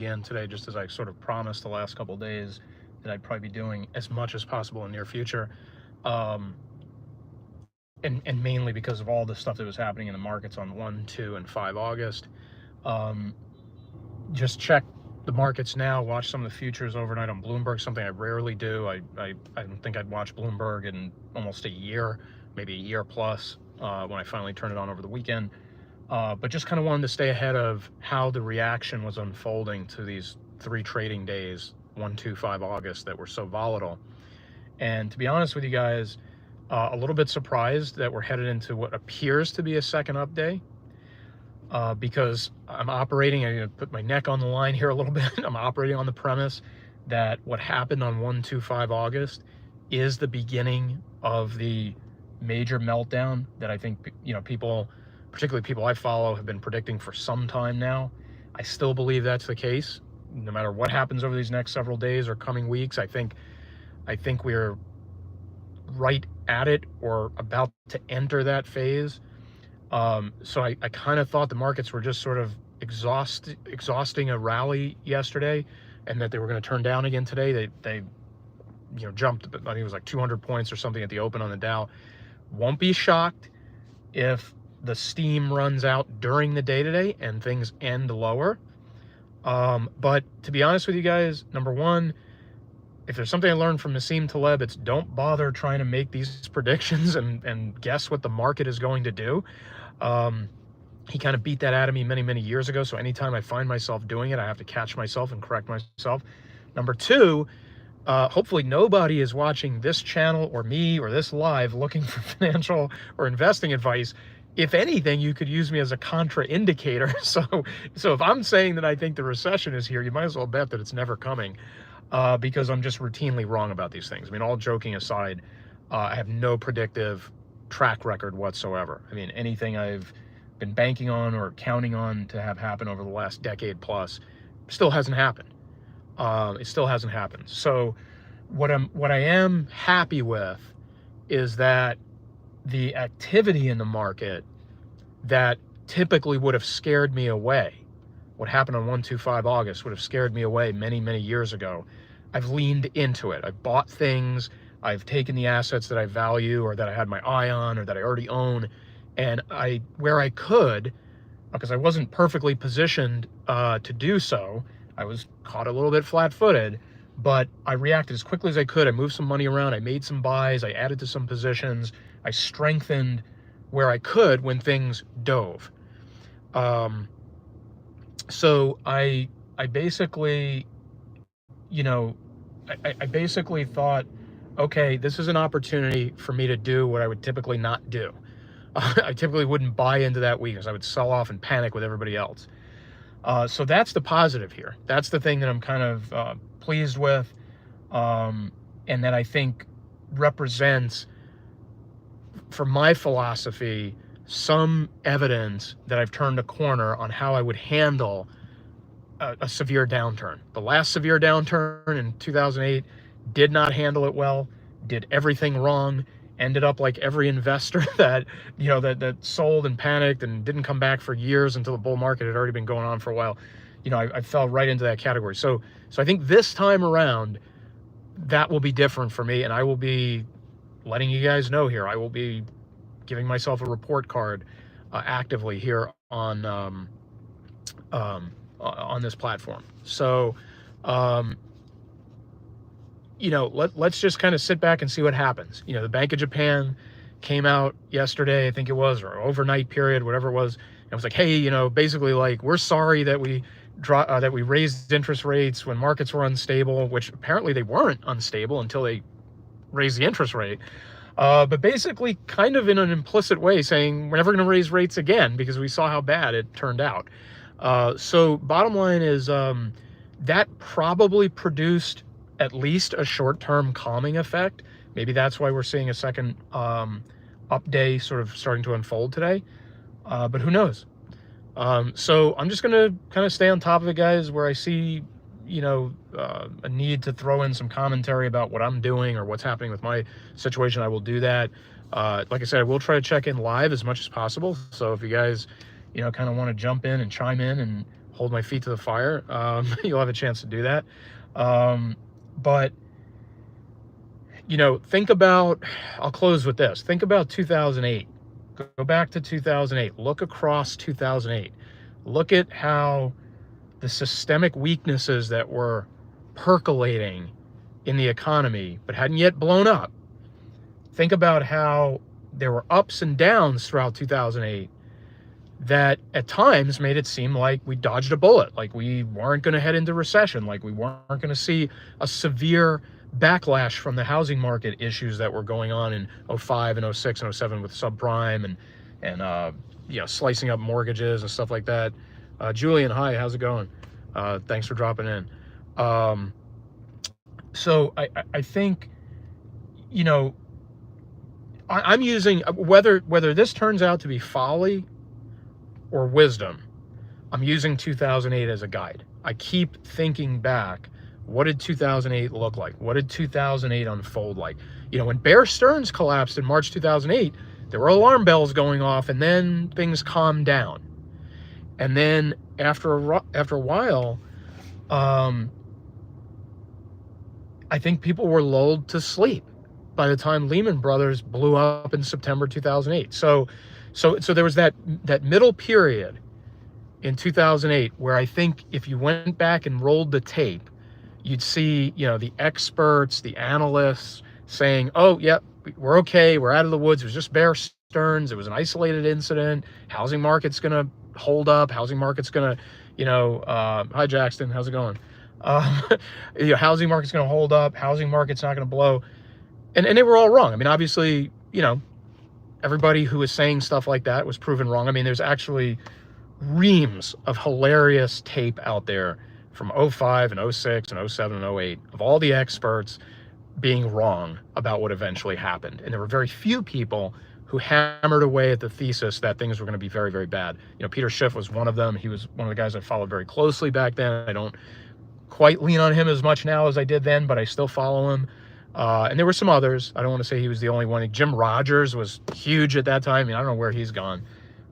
again today, just as I sort of promised the last couple of days that I'd probably be doing as much as possible in the near future. Um, and mainly because of all the stuff that was happening in the markets on 1, 2, and 5 August. Um, just check the markets now, watch some of the futures overnight on Bloomberg, something I rarely do. I don't think I'd watch Bloomberg in almost a year, maybe a year plus, when I finally turned it on over the weekend. But just kind of wanted to stay ahead of how the reaction was unfolding to these 3 trading days, 1, 2, 5 August, that were so volatile. And to be honest with you guys, a little bit surprised that we're headed into what appears to be a second up day, because I'm operating, I'm going to put my neck on the line here a little bit. I'm operating on the premise that what happened on 1, 2, 5 August is the beginning of the major meltdown that I think, people, particularly people I follow, have been predicting for some time now. I still believe that's the case. No matter what happens over these next several days or coming weeks, I think we're right at it or about to enter that phase. So I kind of thought the markets were just sort of exhausting a rally yesterday, and that they were going to turn down again today. They jumped, I think it was like 200 points or something at the open on the Dow. Won't be shocked if the steam runs out during the day today and things end lower. But to be honest with you guys, number one, if there's something I learned from Nassim Taleb, it's don't bother trying to make these predictions and guess what the market is going to do. He kind of beat that out of me many, many years ago. So anytime I find myself doing it, I have to catch myself and correct myself. Number two, hopefully nobody is watching this channel or me or this live looking for financial or investing advice. If anything, you could use me as a contraindicator. So if I'm saying that I think the recession is here, you might as well bet that it's never coming. Because I'm just routinely wrong about these things. I mean, all joking aside, I have no predictive track record whatsoever. I mean, anything I've been banking on or counting on to have happen over the last decade plus still hasn't happened. It still hasn't happened. So what I am happy with is that the activity in the market that typically would have scared me away, what happened on 1, 2, 5 August would have scared me away many, many years ago. I've leaned into it. I've bought things. I've taken the assets that I value or that I had my eye on or that I already own. And where I could, because I wasn't perfectly positioned to do so, I was caught a little bit flat-footed, but I reacted as quickly as I could. I moved some money around. I made some buys. I added to some positions. I strengthened where I could when things dove. So I basically, I basically thought, okay, this is an opportunity for me to do what I would typically not do. I typically wouldn't buy into that weakness. I would sell off and panic with everybody else. So that's the positive here. That's the thing that I'm kind of pleased with, and that I think represents, for my philosophy, some evidence that I've turned a corner on how I would handle a severe downturn. The last severe downturn in 2008, did not handle it well, did everything wrong, ended up like every investor that sold and panicked and didn't come back for years until the bull market had already been going on for a while. I fell right into that category. So I think this time around, that will be different for me, and I will be letting you guys know here. I will be giving myself a report card actively here on this platform. So, let's just kind of sit back and see what happens. The Bank of Japan came out yesterday, I think it was, or overnight period, whatever it was. And it was like, hey, basically like, we're sorry that we raised interest rates when markets were unstable, which apparently they weren't unstable until they raised the interest rate. But basically kind of in an implicit way saying we're never going to raise rates again because we saw how bad it turned out. So bottom line is that probably produced at least a short-term calming effect. Maybe that's why we're seeing a second up day sort of starting to unfold today. But who knows? So I'm just going to kind of stay on top of it, guys, where I see a need to throw in some commentary about what I'm doing or what's happening with my situation. I will do that. Like I said, I will try to check in live as much as possible. So if you guys, kind of want to jump in and chime in and hold my feet to the fire. You'll have a chance to do that. But, you know, think about, I'll close with this. Think about 2008. Go back to 2008. Look across 2008. Look at how the systemic weaknesses that were percolating in the economy but hadn't yet blown up. Think about how there were ups and downs throughout 2008 that at times made it seem like we dodged a bullet, like we weren't going to head into recession, like we weren't going to see a severe backlash from the housing market issues that were going on in 05 and 06 and 07 with subprime and you know, slicing up mortgages and stuff like that. Julian, hi, how's it going? Thanks for dropping in. So I think, you know, I'm using, whether this turns out to be folly or wisdom, I'm using 2008 as a guide. I keep thinking back, what did 2008 look like? What did 2008 unfold like? You know, when Bear Stearns collapsed in March 2008, there were alarm bells going off, and then things calmed down. And then after a while, I think people were lulled to sleep by the time Lehman Brothers blew up in September 2008. So there was that middle period in 2008 where I think if you went back and rolled the tape, you'd see, you know, the experts, the analysts saying, oh, yeah, we're okay, we're out of the woods, it was just Bear Stearns, it was an isolated incident, housing market's going to hold up, housing market's going to, you know, hi Jackson, how's it going? You know, housing market's going to hold up, housing market's not going to blow. And they were all wrong. I mean, obviously, you know, everybody who was saying stuff like that was proven wrong. I mean, there's actually reams of hilarious tape out there from 05 and 06 and 07 and 08 of all the experts being wrong about what eventually happened. And there were very few people who hammered away at the thesis that things were going to be very, very bad. You know, Peter Schiff was one of them. He was one of the guys I followed very closely back then. I don't quite lean on him as much now as I did then, but I still follow him. And there were some others. I don't want to say he was the only one. Jim Rogers was huge at that time. I mean, I don't know where he's gone.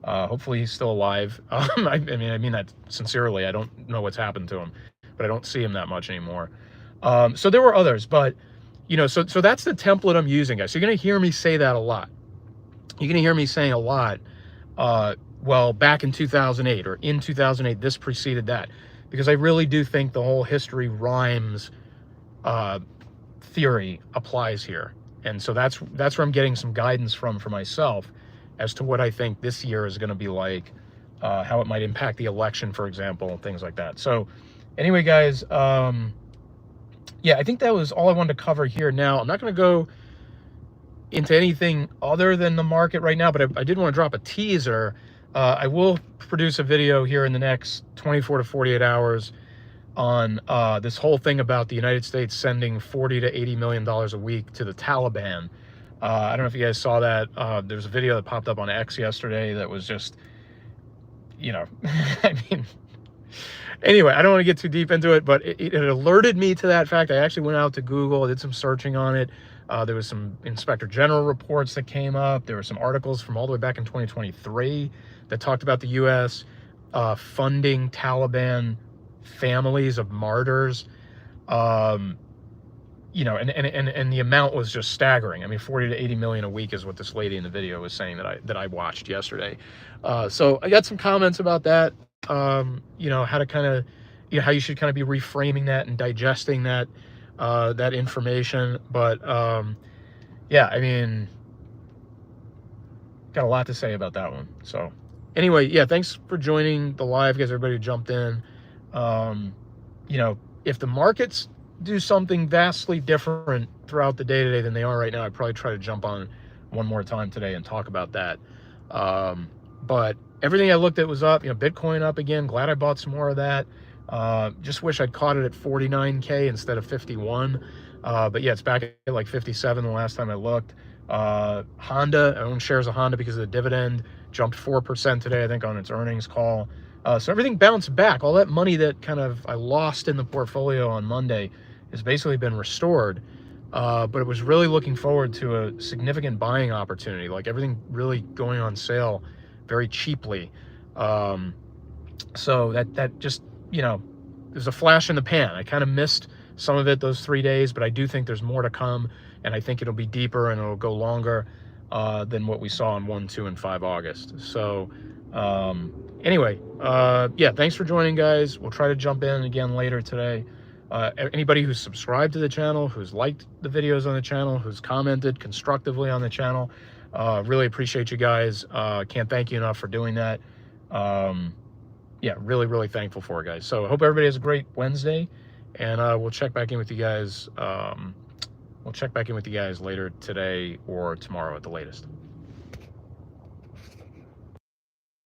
Hopefully he's still alive. I mean that sincerely. I don't know what's happened to him, but I don't see him that much anymore. So there were others, but you know, so that's the template I'm using, guys. So you're going to hear me say that a lot. You're going to hear me saying a lot, well, back in 2008 or in 2008, this preceded that, because I really do think the whole history rhymes theory applies here. And so that's where I'm getting some guidance for myself as to what I think this year is going to be like, how it might impact the election, for example, things like that. So anyway, guys, yeah, I think that was all I wanted to cover here. Now, I'm not going to go into anything other than the market right now, but I did want to drop a teaser. I will produce a video here in the next 24 to 48 hours on this whole thing about the United States sending $40 to $80 million a week to the Taliban. I don't know if you guys saw that. There's a video that popped up on X yesterday that was just, you know, I mean, anyway, I don't want to get too deep into it, but it alerted me to that fact. I actually went out to Google, did some searching on it. There was some Inspector General reports that came up. There were some articles from all the way back in 2023 that talked about the U.S. Funding Taliban families of martyrs. You know, and the amount was just staggering. I mean, 40 to 80 million a week is what this lady in the video was saying that I watched yesterday. So I got some comments about that. You know, how to kind of, you know, how you should kind of be reframing that and digesting that that information. But yeah, I mean, got a lot to say about that one. So anyway, yeah, thanks for joining the live, guys. Everybody who jumped in. You know, if the markets do something vastly different throughout the day today than they are right now, I'd probably try to jump on one more time today and talk about that. But everything I looked at was up. You know, Bitcoin up again. Glad I bought some more of that. Just wish I'd caught it at 49K instead of 51. But yeah, it's back at like 57 the last time I looked. Honda, I own shares of Honda because of the dividend, jumped 4% today, I think, on its earnings call. So everything bounced back. All that money that kind of I lost in the portfolio on Monday has basically been restored. But it was really looking forward to a significant buying opportunity, like everything really going on sale very cheaply. So that just, you know, there's a flash in the pan. I kind of missed some of it those 3 days, but I do think there's more to come, and I think it'll be deeper and it'll go longer than what we saw on 1, 2, and 5 August. So anyway, yeah, thanks for joining, guys. We'll try to jump in again later today. Anybody who's subscribed to the channel, who's liked the videos on the channel, who's commented constructively on the channel, really appreciate you guys. Can't thank you enough for doing that. Yeah, really, really thankful for it, guys. So I hope everybody has a great Wednesday, and we'll check back in with you guys. We'll check back in with you guys later today or tomorrow at the latest.